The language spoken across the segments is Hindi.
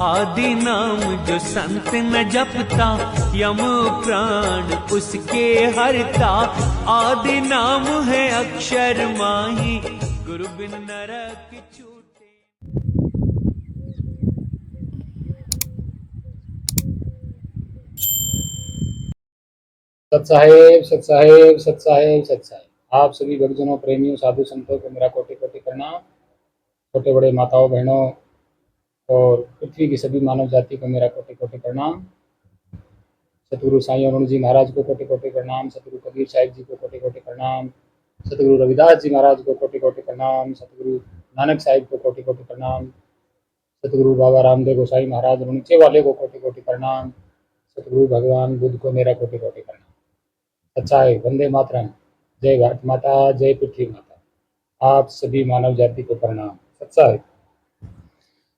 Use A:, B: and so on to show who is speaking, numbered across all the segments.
A: आदि नाम जो संत न जपता, यम प्राण उसके हरता। आदि नाम है अक्षर माही, गुरु बिन नरक छूटे।
B: सत साहेब, सत साहेब, सत साहेब, सत साहेब। आप सभी भक्तजनों, प्रेमियों, साधु संतों को मेरा कोटि कोटि प्रणाम। छोटे बड़े माताओं बहनों और पृथ्वी की सभी मानव जाति को मेरा कोटि कोटि प्रणाम। सतगुरु साईं अरुण जी महाराज को कोटि कोटि प्रणाम। सतगुरु कबीर साहिब जी को कोटि कोटि प्रणाम। सतगुरु रविदास जी महाराज को कोटि कोटि प्रणाम। सतगुरु नानक साहिब को कोटि कोटि प्रणाम। सतगुरु बाबा रामदेव गोसाई महाराज नीचे वाले को कोटि कोटि प्रणाम। सतगुरु भगवान बुद्ध को मेरा कोटि कोटि प्रणाम। अच्छा है, वंदे मातरम। जय भारत माता, जय पृथ्वी माता। आप सभी मानव जाति को प्रणाम। सच्चा है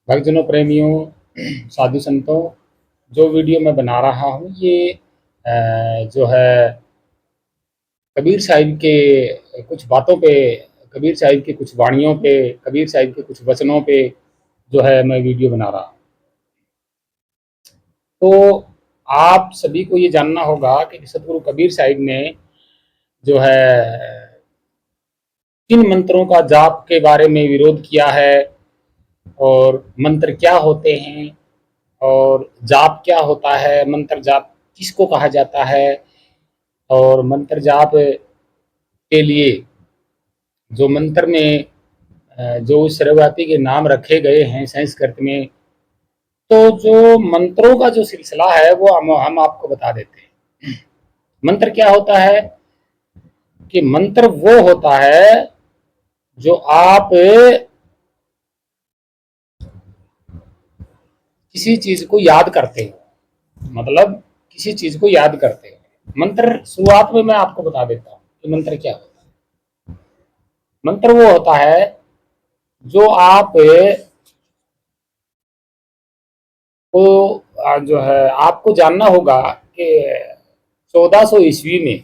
B: भक्तजनों, प्रेमियों, साधु संतों, जो वीडियो मैं बना रहा हूँ ये जो है कबीर साहिब के कुछ बातों पे, कबीर साहिब की कुछ वाणियों पे, कबीर साहिब के कुछ वचनों पे जो है मैं वीडियो बना रहा हूँ। तो आप सभी को ये जानना होगा कि सतगुरु कबीर साहिब ने जो है किन मंत्रों का जाप के बारे में विरोध किया है, और मंत्र क्या होते हैं, और जाप क्या होता है, मंत्र जाप किसको कहा जाता है, और मंत्र जाप के लिए जो मंत्र में जो सर्वव्यापी के नाम रखे गए हैं संस्कृत में, तो जो मंत्रों का जो सिलसिला है वो हम आपको बता देते हैं। मंत्र क्या होता है कि मंत्र वो होता है जो आप किसी चीज को याद करते हो, मतलब किसी चीज को याद करते हो। मंत्र शुरुआत में मैं आपको बता देता हूँ कि मंत्र क्या होता है। मंत्र वो होता है जो आप को जो है आपको जानना होगा कि 1400 ईस्वी में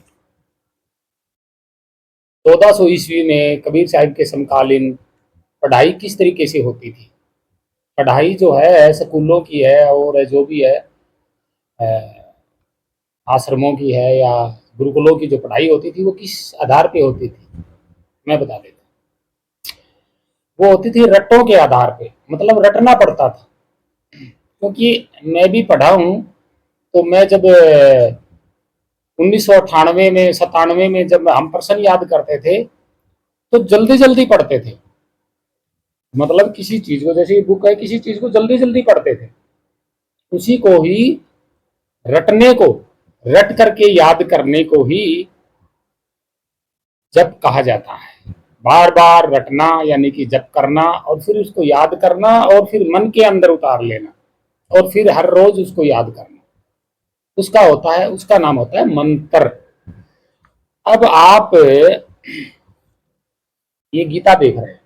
B: 1400 ईस्वी में कबीर साहिब के समकालीन पढ़ाई किस तरीके से होती थी। पढ़ाई जो है स्कूलों की है और जो भी है आश्रमों की है या गुरुकुलों की जो पढ़ाई होती थी वो किस आधार पे होती थी मैं बता देता हूँ। वो होती थी रटों के आधार पे, मतलब रटना पड़ता था। क्योंकि मैं भी पढ़ा हूँ, तो मैं जब 1998 में 97 में जब हम प्रश्न याद करते थे तो जल्दी जल्दी पढ़ते थे। मतलब किसी चीज को, जैसे बुक है, किसी चीज को जल्दी जल्दी पढ़ते थे, उसी को ही रटने को, रट करके याद करने को ही जप कहा जाता है। बार बार रटना यानी कि जप करना और फिर उसको याद करना और फिर मन के अंदर उतार लेना और फिर हर रोज उसको याद करना, उसका होता है, उसका नाम होता है मंत्र। अब आप ये गीता देख रहे हैं,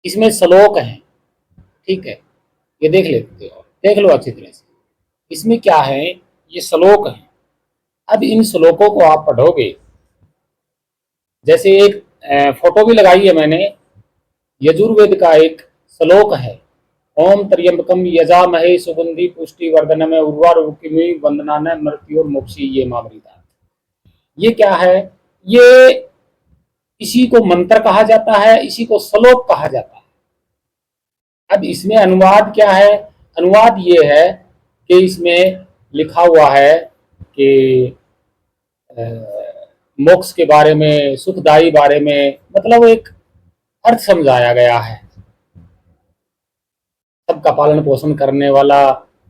B: इसमें श्लोक हैं, ठीक है, ये देख लेते हो, देख लो अच्छी तरह से। इसमें क्या है, ये श्लोक है। अब इन श्लोकों को आप पढ़ोगे, जैसे एक फोटो भी लगाई है मैंने, यजुर्वेद का एक श्लोक है, ओम त्र्यंबकम यजामहे सुगंधि पुष्टि वर्धनम उर्वारुकमिव वंदनान मृत्योर्मोक्षी ये मामृता। ये क्या है, ये इसी को मंत्र कहा जाता है, इसी को श्लोक कहा जाता है। अब इसमें अनुवाद क्या है, अनुवाद ये है कि इसमें लिखा हुआ है कि मोक्ष के बारे में, सुखदायी बारे में, मतलब एक अर्थ समझाया गया है। सबका पालन पोषण करने वाला,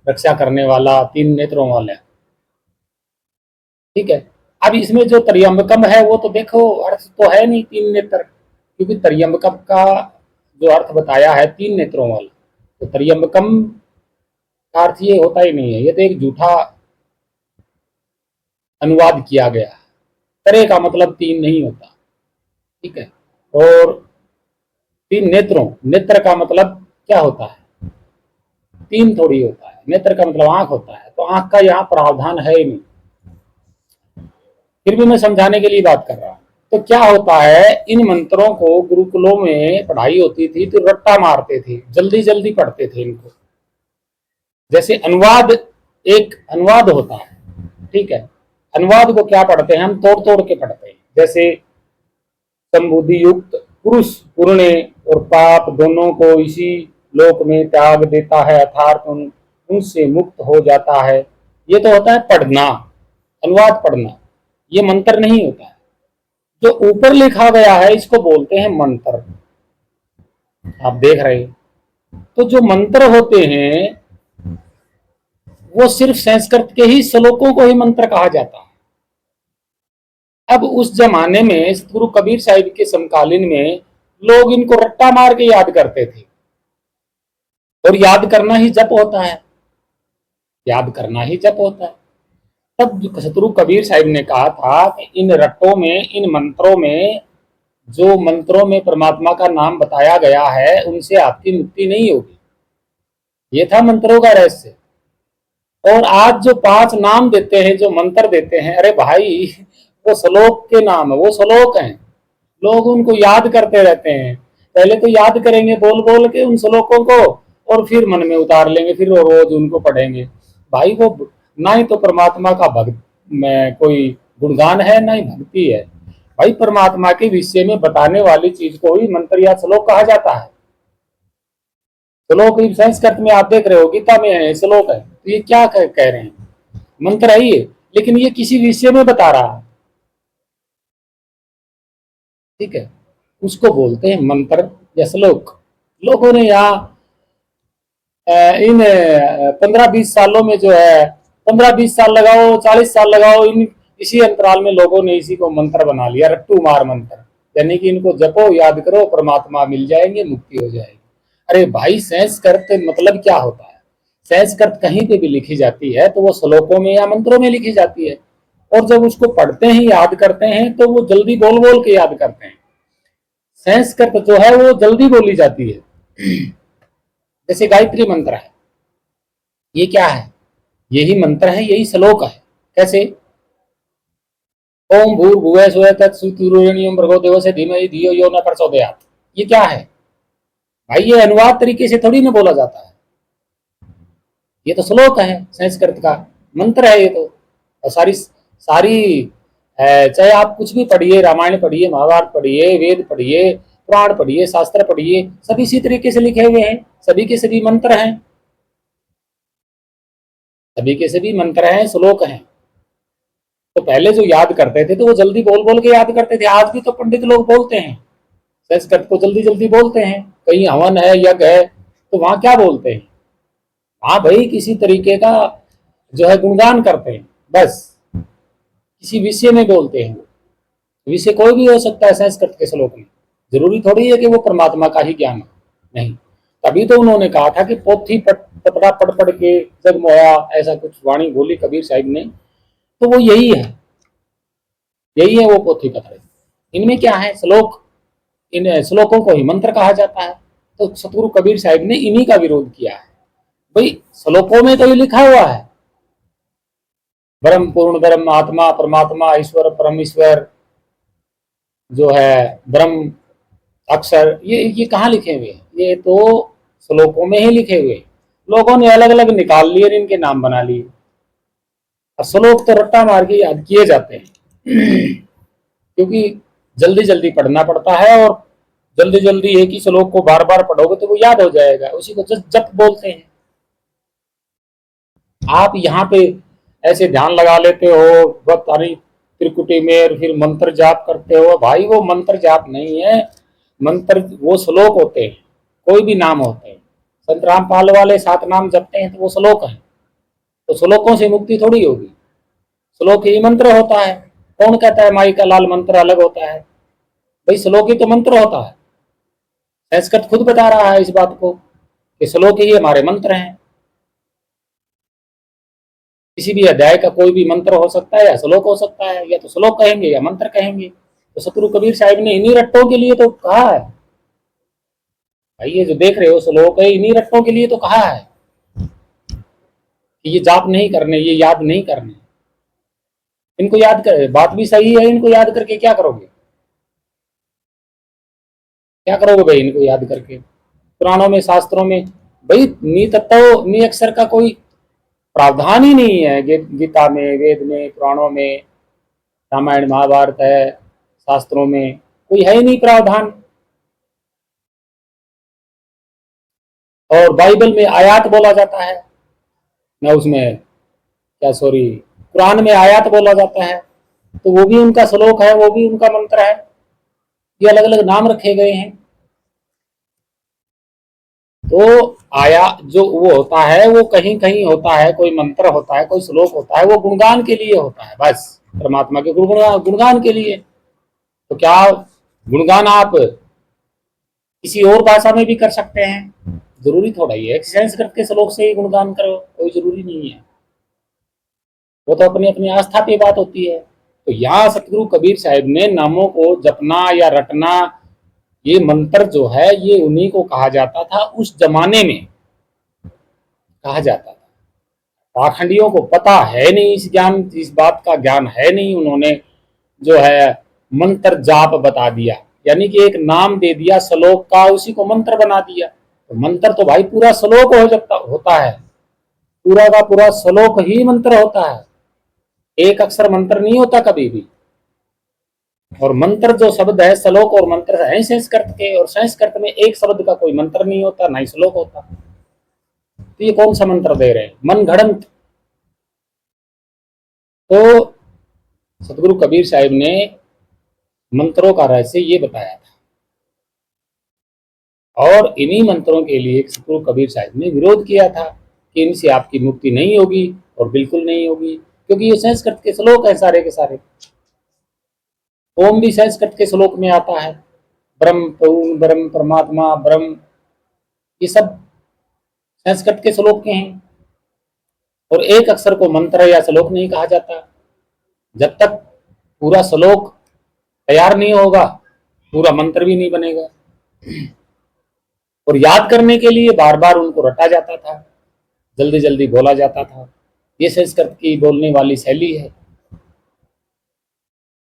B: रक्षा करने वाला, 3 नेत्रों वाला, ठीक है। अब इसमें जो त्र्यंबकम है वो तो देखो अर्थ तो है नहीं 3 नेत्र, क्योंकि त्र्यंबकम का जो अर्थ बताया है 3 नेत्रों वाला, तो त्र्यंबकम का अर्थ ये होता ही नहीं है, ये तो एक झूठा अनुवाद किया गया है। तरे का मतलब 3 नहीं होता, ठीक है। और 3 नेत्रों, नेत्र का मतलब क्या होता है, 3 थोड़ी होता है, नेत्र का मतलब आंख होता है, तो आंख का यहाँ प्रावधान है ही नहीं। फिर भी मैं समझाने के लिए बात कर रहा हूँ। तो तो क्या होता है, इन मंत्रों को गुरुकुलों में पढ़ाई होती थी तो रट्टा मारते थे, जल्दी जल्दी पढ़ते थे इनको। जैसे अनुवाद, एक अनुवाद होता है, ठीक है, अनुवाद को क्या पढ़ते हैं हम, तोड़ तोड़ के पढ़ते हैं। जैसे संबुद्धि युक्त पुरुष पुण्य और पाप दोनों को इसी लोक में त्याग देता है अर्थात उनसे मुक्त हो जाता है। ये तो होता है पढ़ना, अनुवाद पढ़ना, ये मंत्र नहीं होता है। जो ऊपर लिखा गया है इसको बोलते हैं मंत्र। आप देख रहे हैं, तो जो मंत्र होते हैं वो सिर्फ संस्कृत के ही श्लोकों को ही मंत्र कहा जाता है। अब उस जमाने में गुरु कबीर साहिब के समकालीन में लोग इनको रट्टा मार के याद करते थे, और याद करना ही जप होता है, याद करना ही जप होता है। तब सतगुरु कबीर साहिब ने कहा था कि इन रट्टों में, इन मंत्रों में, जो मंत्रों में परमात्मा का नाम बताया गया है उनसे आपकी मुक्ति नहीं होगी। ये था मंत्रों का रहस्य। और आज जो 5 नाम देते हैं, जो मंत्र देते हैं, अरे भाई वो श्लोक के नाम है, वो श्लोक हैं, लोग उनको याद करते रहते हैं। पहले तो याद करेंगे बोल बोल के उन श्लोकों को, और फिर मन में उतार लेंगे, फिर वो रोज उनको पढ़ेंगे। भाई वो ना ही तो परमात्मा का भक्त में कोई गुणगान है, ना ही भक्ति है। भाई परमात्मा के विषय में बताने वाली चीज को ही मंत्र या श्लोक कहा जाता है। श्लोक संस्कृत में आप देख रहे हो, गीता में है श्लोक है, तो ये क्या कह रहे हैं, मंत्र है ये, लेकिन ये किसी विषय में बता रहा है, ठीक है, उसको बोलते हैं मंत्र या श्लोक। लोगों ने यहाँ इन 15-20 सालों में जो है, 15-20 साल लगाओ, 40 साल लगाओ, इन इसी अंतराल में लोगों ने इसी को मंत्र बना लिया, रट्टू मार मंत्र, यानी कि इनको जपो, याद करो, परमात्मा मिल जाएंगे, मुक्ति हो जाएगी। अरे भाई संस्कृत मतलब क्या होता है, संस्कृत कहीं पे भी लिखी जाती है तो वो श्लोकों में या मंत्रों में लिखी जाती है, और जब उसको पढ़ते हैं, याद करते हैं, तो वो जल्दी बोल बोल के याद करते हैं। संस्कृत जो है वो जल्दी बोली जाती है। जैसे गायत्री मंत्र है, ये क्या है, यही मंत्र है, यही श्लोक है। कैसे, ओम भूर्भुवः स्वः तत्सवितुर्वरेण्यं भर्गो देवस्य धीमहि धियो यो न प्रचोदयात्। ये क्या है भाई, ये अनुवाद तरीके से थोड़ी ना बोला जाता है, ये तो श्लोक है, संस्कृत का मंत्र है ये तो। और सारी सारी चाहे आप कुछ भी पढ़िए, रामायण पढ़िए, महाभारत पढ़िए, वेद पढ़िए, पुराण पढ़िए, शास्त्र पढ़िए, सब इसी तरीके से लिखे हुए हैं, सभी के सभी मंत्र हैं, सभी के सभी मंत्र हैं, श्लोक हैं। तो पहले जो याद करते थे तो वो जल्दी बोल बोल के याद करते थे। आज भी तो पंडित लोग बोलते हैं, संस्कृत को जल्दी जल्दी बोलते हैं। कहीं हवन है, यज्ञ है, तो वहां क्या बोलते हैं, हाँ भाई किसी तरीके का जो है गुणगान करते हैं, बस किसी विषय में बोलते हैं। विषय कोई भी हो सकता है संस्कृत के श्लोक में, जरूरी थोड़ी है कि वो परमात्मा का ही ज्ञान हो, नहीं। तभी तो उन्होंने कहा था कि पोथी पतरा पढ़ पढ़ के जग मोया, ऐसा कुछ वाणी बोली कबीर साहिब ने। तो वो यही है, यही है वो पोथी पतरे। इनमें क्या है, श्लोक, इन श्लोकों को ही मंत्र कहा जाता है। तो सतगुरु कबीर साहिब ने इन्हीं का विरोध किया है। भाई श्लोकों में तो ये लिखा हुआ है, ब्रह्म पूर्ण ब्रह्म आत्मा परमात्मा ईश्वर परमेश्वर जो है ब्रह्म अक्षर, ये कहाँ लिखे हुए हैं, ये तो श्लोकों में ही लिखे हुए। लोगों ने अलग अलग निकाल लिए, इनके नाम बना लिए। और श्लोक तो रट्टा मार के याद किए जाते हैं क्योंकि जल्दी जल्दी पढ़ना पड़ता है, और जल्दी जल्दी एक ही श्लोक को बार बार पढ़ोगे तो वो याद हो जाएगा, उसी को जप बोलते हैं। आप यहाँ पे ऐसे ध्यान लगा लेते हो बतानी त्रिकुटी में, फिर मंत्र जाप करते हो, भाई वो मंत्र जाप नहीं है, मंत्र वो श्लोक होते हैं, कोई भी नाम होते हैं। संत रामपाल वाले 7 नाम जपते हैं तो वो श्लोक है, तो श्लोकों से मुक्ति थोड़ी होगी, श्लोक ही मंत्र होता है। कौन कहता है माई का लाल मंत्र अलग होता है, भाई श्लोक ही तो मंत्र होता है। संस्कृत खुद बता रहा है इस बात को कि श्लोक ही हमारे मंत्र हैं। किसी भी अध्याय का कोई भी मंत्र हो सकता है या श्लोक हो सकता है, या तो श्लोक कहेंगे या मंत्र कहेंगे। तो सतगुरु कबीर साहिब ने इन्हीं रट्टों के लिए तो कहा है, भाई ये जो देख रहे हो श्लोक है, इन्हीं रट्टों के लिए तो कहा है कि ये जाप नहीं करने, ये याद नहीं करने। इनको याद कर, बात भी सही है, इनको याद करके क्या करोगे, क्या करोगे भाई इनको याद करके? पुराणों में, शास्त्रों में भाई नी तत्व नी अक्षर का कोई प्रावधान ही नहीं है। गीता में, वेद में, पुराणों में, रामायण महाभारत है, शास्त्रों में कोई है ही नहीं प्रावधान। और बाइबल में आयात बोला जाता है, न उसमें क्या, सॉरी, कुरान में आयात बोला जाता है, तो वो भी उनका श्लोक है, वो भी उनका मंत्र है। ये अलग अलग नाम रखे गए हैं। तो आया जो वो होता है वो कहीं कहीं होता है, कोई मंत्र होता है, कोई श्लोक होता है, वो गुणगान के लिए होता है, बस परमात्मा के गुणगान के लिए। तो क्या गुणगान आप किसी और भाषा में भी कर सकते हैं? जरूरी थोड़ा ही है संस्कृत के श्लोक से ही गुणगान करो, कोई जरूरी नहीं है। वो तो अपनी अपनी आस्था पे बात होती है। तो यहाँ सतगुरु कबीर साहिब ने नामों को जपना या रटना, ये मंत्र जो है ये उन्हीं को कहा जाता था, उस जमाने में कहा जाता था। पाखंडियों को पता है नहीं, इस ज्ञान, इस बात का ज्ञान है नहीं। उन्होंने जो है मंत्र जाप बता दिया, यानी कि एक नाम दे दिया श्लोक का, उसी को मंत्र बना दिया। तो मंत्र तो भाई पूरा श्लोक हो जाता होता है, पूरा का पूरा श्लोक ही मंत्र होता है, एक अक्षर मंत्र नहीं होता कभी भी। और मंत्र जो शब्द है, श्लोक और मंत्र है संस्कृत के, और संस्कृत में एक शब्द का कोई मंत्र नहीं होता, ना ही श्लोक होता। तो ये कौन सा मंत्र दे रहे हैं? मन घड़ंत। तो सतगुरु कबीर साहिब ने मंत्रों का रहस्य ये बताया था, और इन्हीं मंत्रों के लिए सतगुरु कबीर साहिब ने विरोध किया था कि इनसे आपकी मुक्ति नहीं होगी, और बिल्कुल नहीं होगी, क्योंकि ये संस्कृत के श्लोक है सारे के सारे। ओम भी संस्कृत के श्लोक में आता है, ब्रह्म, पूर्ण ब्रह्म, परमात्मा ब्रह्म, ये सब संस्कृत के श्लोक के हैं। और एक अक्षर को मंत्र या श्लोक नहीं कहा जाता। जब तक पूरा श्लोक तैयार नहीं होगा, पूरा मंत्र भी नहीं बनेगा। और याद करने के लिए बार बार उनको रटा जाता था, जल्दी जल्दी बोला जाता था। ये संस्कृत की बोलने वाली शैली है।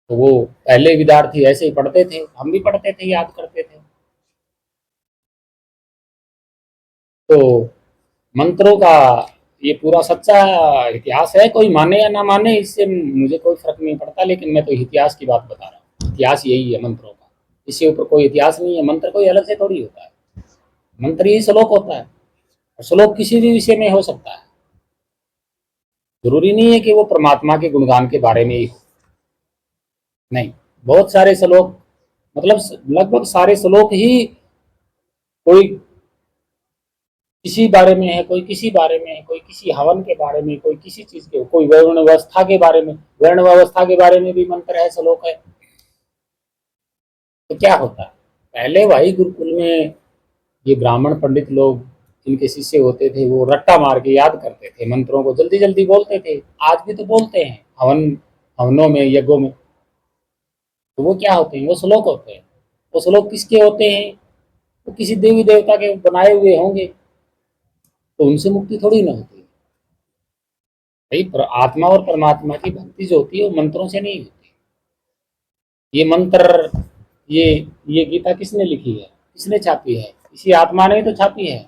B: तो वो पहले विद्यार्थी ऐसे ही पढ़ते थे, हम भी पढ़ते थे, याद करते थे। तो मंत्रों का ये पूरा सच्चा इतिहास है। कोई माने या ना माने, इससे मुझे कोई फर्क नहीं पड़ता, लेकिन मैं तो इतिहास की बात बता रहा हूँ। इतिहास यही है मंत्रों का, इसके ऊपर कोई इतिहास नहीं है। मंत्र कोई अलग से थोड़ी होता है, मंत्र ही श्लोक होता है। और श्लोक किसी भी विषय में हो सकता है, जरूरी नहीं है कि वो परमात्मा के गुणगान के बारे में ही हो। नहीं, बहुत सारे श्लोक, मतलब लगभग सारे श्लोक ही कोई किसी बारे में है, कोई किसी बारे में है, कोई किसी हवन के बारे में, कोई किसी चीज के, कोई वर्ण व्यवस्था के बारे में, वर्ण व्यवस्था के बारे में भी मंत्र है, श्लोक है। तो क्या होता है, पहले भाई गुरुकुल में ये ब्राह्मण पंडित लोग, जिनके शिष्य होते थे, वो रट्टा मार के याद करते थे, मंत्रों को जल्दी जल्दी बोलते थे। आज भी तो बोलते हैं हवनों में, यज्ञों में। तो वो क्या होते हैं? वो श्लोक होते हैं। वो श्लोक किसके होते हैं? वो किसी देवी देवता के बनाए हुए होंगे, तो उनसे मुक्ति थोड़ी ना होती। भाई आत्मा और परमात्मा की भक्ति जो होती है वो मंत्रों से नहीं होती। ये मंत्र, ये ये गीता किसने लिखी है, किसने छापी है? इसी आत्मा ने तो छापी है,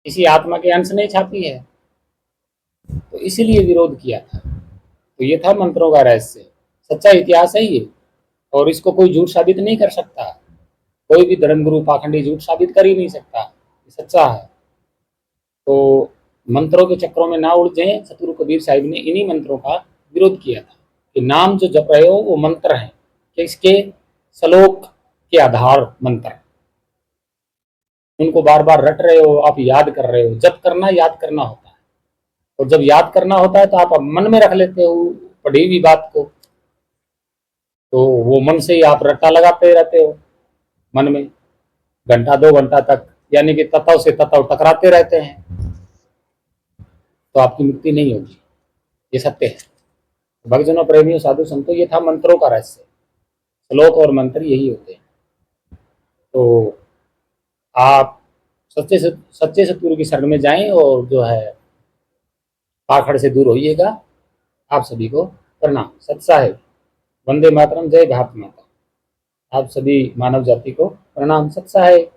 B: इसी आत्मा के अंश ने छापी है। तो इसीलिए विरोध किया था। तो ये था मंत्रों का रहस्य, सच्चा इतिहास है ये, और इसको कोई झूठ साबित नहीं कर सकता। कोई भी धर्मगुरु पाखंडी झूठ साबित कर ही नहीं सकता, ये सच्चा है। तो मंत्रों के चक्रों में ना उलझे। सतगुरु कबीर साहिब ने इन्हीं मंत्रों का विरोध किया था कि नाम जो जप रहे हो वो मंत्र हैं, कि इसके श्लोक के आधार मंत्र, उनको बार बार रट रहे हो, आप याद कर रहे हो। जप करना याद करना होता है, और जब याद करना होता है तो आप मन में रख लेते हो पढ़ी हुई बात को, तो वो मन से ही आप रट्टा लगाते रहते हो मन में, घंटा 2 घंटा तक, यानी कि तत्व से तत्व टकराते रहते हैं। तो आपकी मुक्ति नहीं होगी, ये सत्य है। भक्तजनों, प्रेमियों, साधु संतों, ये था मंत्रों का रहस्य। श्लोक और मंत्र यही होते हैं। तो आप सच्चे सतगुरु की शरण में जाएं, और जो है पाखड़ से दूर होइएगा। आप सभी को प्रणाम। सत साहिब, वंदे मातरम, जय भारत माता। आप सभी मानव जाति को प्रणाम। सत साहेब।